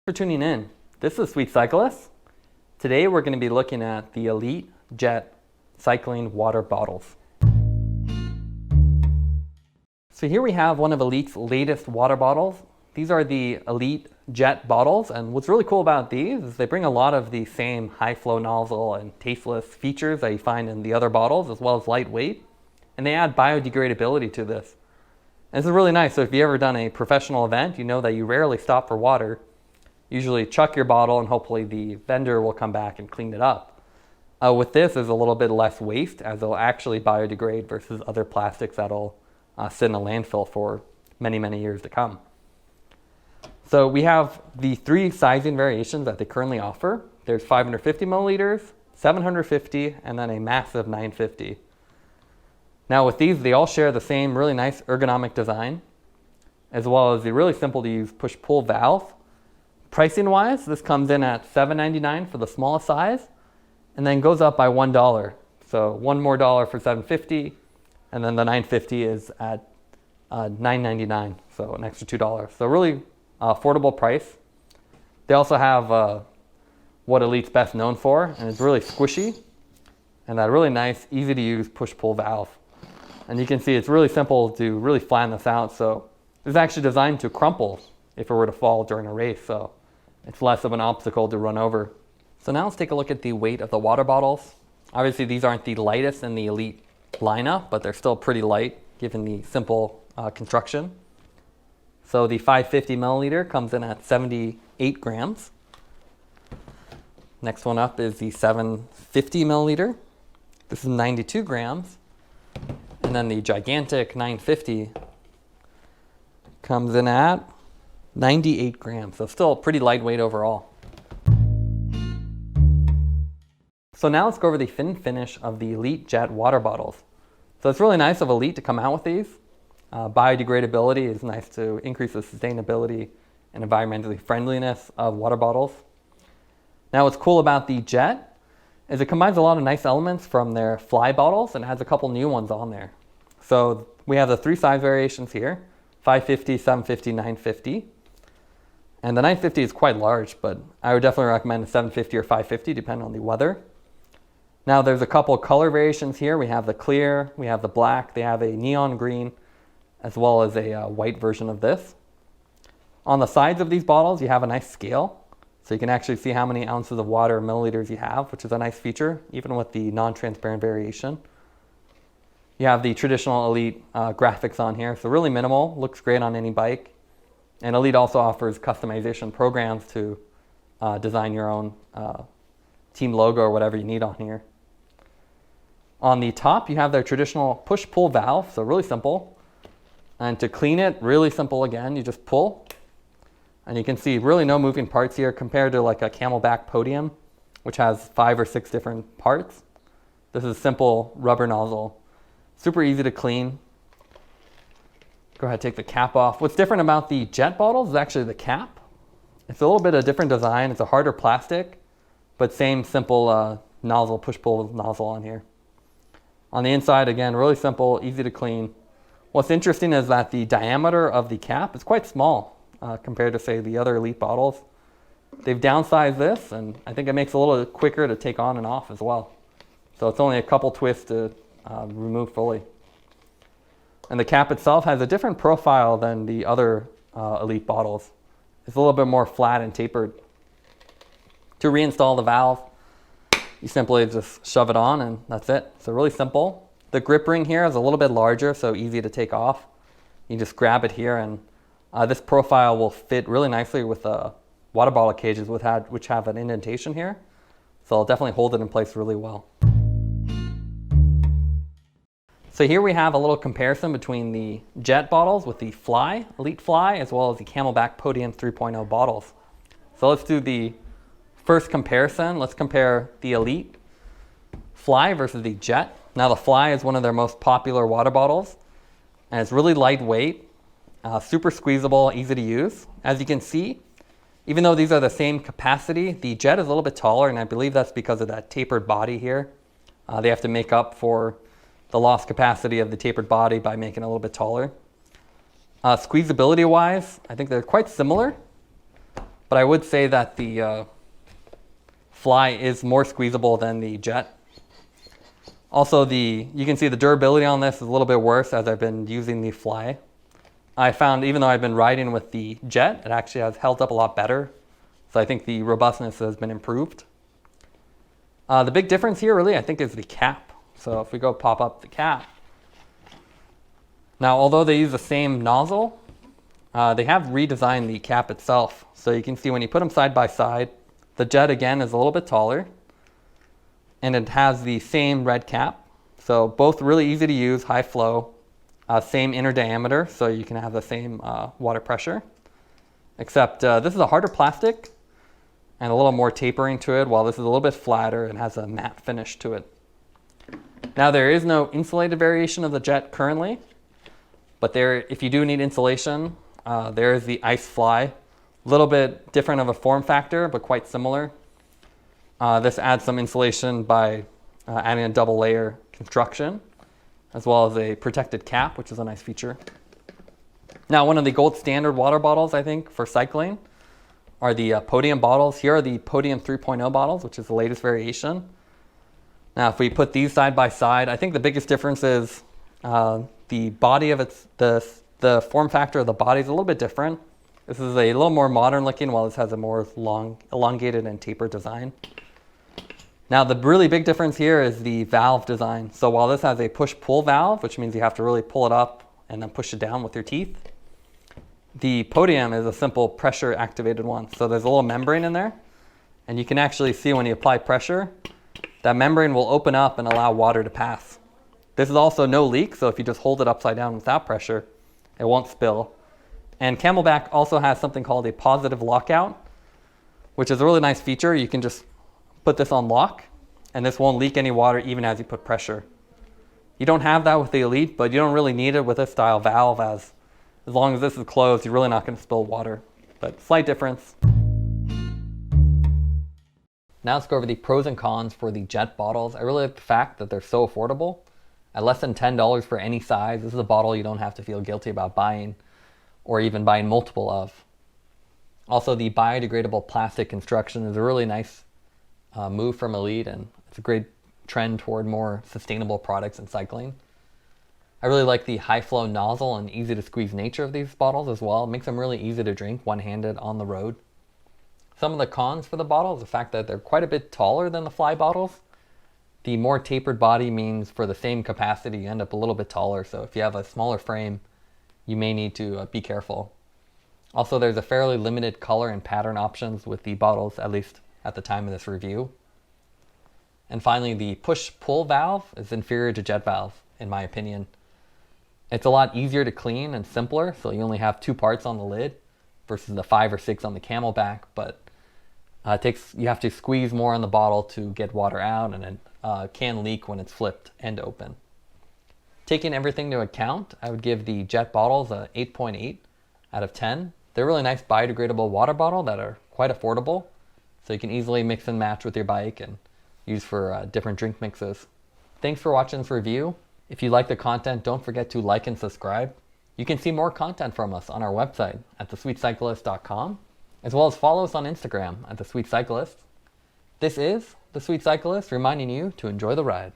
For tuning in. This is Sweet Cyclists. Today we're going to be looking at the Elite Jet cycling water bottles. So here we have one of Elite's latest water bottles. These are the Elite Jet bottles, and what's really cool about these is they bring a lot of the same high flow nozzle and tasteless features that you find in the other bottles, as well as lightweight, and they add biodegradability to this. And this is really nice. So if you've ever done a professional event, you know that you rarely stop for water. Usually chuck your bottle and hopefully the vendor will come back and clean it up. With this, there's a little bit less waste as it'll actually biodegrade versus other plastics that'll sit in a landfill for many, many years to come. So we have the three sizing variations that they currently offer. There's 550 milliliters, 750, and then a massive 950. Now with these, they all share the same really nice ergonomic design, as well as the really simple to use push-pull valve. Pricing wise, this comes in at $7.99 for the smallest size, and then goes up by $1. So one more dollar for $7.50, and then the $9.50 is at $9.99, so an extra $2. So really affordable price. They also have what Elite's best known for, and it's really squishy, and that really nice, easy to use push-pull valve. And you can see it's really simple to really flatten this out. So it's actually designed to crumple if it were to fall during a race. So it's less of an obstacle to run over. So now let's take a look at the weight of the water bottles. Obviously these aren't the lightest in the Elite lineup, but they're still pretty light given the simple construction. So the 550 milliliter comes in at 78 grams. Next one up is the 750 milliliter. This is 92 grams. And then the gigantic 950 comes in at 98 grams, so still pretty lightweight overall. So now let's go over the fit and finish of the Elite Jet water bottles. So it's really nice of Elite to come out with these. Biodegradability is nice to increase the sustainability and environmentally friendliness of water bottles. Now what's cool about the Jet is it combines a lot of nice elements from their Fly bottles and has a couple new ones on there. So we have the three size variations here, 550, 750, 950. And the 950 is quite large, but I would definitely recommend a 750 or 550 depending on the weather. Now there's a couple color variations here. We have the clear, we have the black, they have a neon green, as well as a white version of this. On the sides of these bottles, you have a nice scale. So you can actually see how many ounces of water or milliliters you have, which is a nice feature, even with the non-transparent variation. You have the traditional Elite graphics on here, so really minimal, looks great on any bike. And Elite also offers customization programs to design your own team logo or whatever you need on here. On the top, you have their traditional push-pull valve, so really simple. And to clean it, really simple again, you just pull. And you can see really no moving parts here compared to like a CamelBak Podium, which has 5 or 6 different parts. This is simple rubber nozzle, super easy to clean. Go ahead, take the cap off. What's different about the Jet bottles is actually the cap. It's a little bit of a different design. It's a harder plastic, but same simple nozzle, push-pull nozzle on here. On the inside, again, really simple, easy to clean. What's interesting is that the diameter of the cap is quite small compared to, say, the other Elite bottles. They've downsized this, and I think it makes it a little quicker to take on and off as well. So it's only a couple twists to remove fully. And the cap itself has a different profile than the other Elite bottles. It's a little bit more flat and tapered. To reinstall the valve, you simply just shove it on and that's it. So really simple. The grip ring here is a little bit larger, so easy to take off. You just grab it here, and this profile will fit really nicely with water bottle cages which have an indentation here. So it'll definitely hold it in place really well. So here we have a little comparison between the Jet bottles with the Fly, Elite Fly, as well as the CamelBak Podium 3.0 bottles. So let's do the first comparison. Let's compare the Elite Fly versus the Jet. Now the Fly is one of their most popular water bottles, and it's really lightweight, super squeezable, easy to use. As you can see, even though these are the same capacity, the Jet is a little bit taller, and I believe that's because of that tapered body here. They have to make up for the lost capacity of the tapered body by making it a little bit taller. Squeezability wise, I think they're quite similar. but I would say that the fly is more squeezable than the jet. Also, you can see the durability on this is a little bit worse as I've been using the fly. I found even though I've been riding with the jet, it actually has held up a lot better. So I think the robustness has been improved. The big difference here really, I think, is the cap. So if we go pop up the cap. Now, although they use the same nozzle, they have redesigned the cap itself. So you can see when you put them side by side, the jet again is a little bit taller. And it has the same red cap. So both really easy to use, high flow, same inner diameter, so you can have the same water pressure. Except this is a harder plastic and a little more tapering to it, while this is a little bit flatter and has a matte finish to it. Now there is no insulated variation of the jet currently, but if you do need insulation, there is the Ice Fly. A little bit different of a form factor, but quite similar. This adds some insulation by adding a double layer construction, as well as a protected cap, which is a nice feature. Now, one of the gold standard water bottles, I think, for cycling are the Podium bottles. Here are the Podium 3.0 bottles, which is the latest variation. Now, if we put these side by side, I think the biggest difference is the body of the form factor of the body is a little bit different. This is a little more modern looking, while this has a more elongated and tapered design. Now, the really big difference here is the valve design. So while this has a push-pull valve, which means you have to really pull it up and then push it down with your teeth, the Podium is a simple pressure activated one. So there's a little membrane in there, and you can actually see when you apply pressure, that membrane will open up and allow water to pass. This is also no leak, so if you just hold it upside down without pressure, it won't spill. And CamelBak also has something called a positive lockout, which is a really nice feature. You can just put this on lock, and this won't leak any water even as you put pressure. You don't have that with the Elite, but you don't really need it with this style valve, as long as this is closed, you're really not going to spill water. But slight difference. Now let's go over the pros and cons for the jet bottles. I really like the fact that they're so affordable. At less than $10 for any size, this is a bottle you don't have to feel guilty about buying, or even buying multiple of. Also, the biodegradable plastic construction is a really nice move from Elite, and it's a great trend toward more sustainable products in cycling. I really like the high flow nozzle and easy to squeeze nature of these bottles as well. It makes them really easy to drink one-handed on the road. Some of the cons for the bottle is the fact that they're quite a bit taller than the fly bottles. The more tapered body means for the same capacity you end up a little bit taller, so if you have a smaller frame, you may need to be careful. Also, there's a fairly limited color and pattern options with the bottles, at least at the time of this review. And finally, the push-pull valve is inferior to jet valve, in my opinion. It's a lot easier to clean and simpler, so you only have 2 parts on the lid versus the 5 or 6 on the CamelBak, but you have to squeeze more on the bottle to get water out, and it can leak when it's flipped and open. Taking everything into account, I would give the jet bottles a 8.8 out of 10. They're a really nice biodegradable water bottle that are quite affordable, so you can easily mix and match with your bike and use for different drink mixes. Thanks for watching this review. If you like the content, don't forget to like and subscribe. You can see more content from us on our website at thesweetcyclist.com, as well as follow us on Instagram at thesweetcyclist. This is The Sweet Cyclist, reminding you to enjoy the ride.